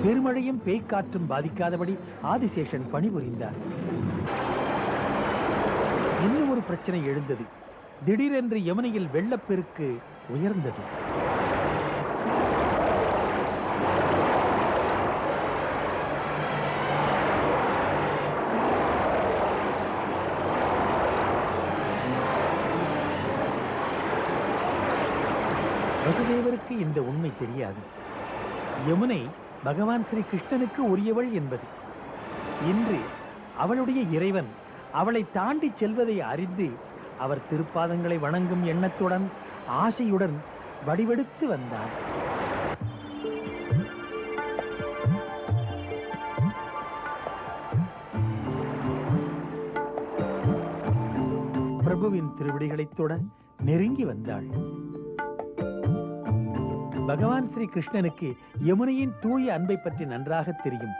பெருமழையும் பேய்க்காற்றும் பாதிக்காதபடி ஆதிசேஷன் பணிபுரிந்தார். இன்னும் ஒரு பிரச்சனை எழுந்தது. திடீரென்று யமுனையில் வெள்ளப்பெருக்கு உயர்ந்தது. வசுதேவருக்கு இந்த உண்மை தெரியாது. யமுனை பகவான் ஸ்ரீ கிருஷ்ணனுக்கு உரியவள் என்பது. இன்று அவளுடைய இறைவன் அவளை தாண்டி செல்வதை அறிந்து அவர் திருப்பாதங்களை வணங்கும் எண்ணத்துடன் ஆசையுடன் வடிவெடுத்து வந்தார். பிரபுவின் திருவடிகளைத் தொட நெருங்கி வந்தாள். பகவான் ஸ்ரீ கிருஷ்ணனுக்கு யமுனையின் தூய அன்பை பற்றி நன்றாக தெரியும்.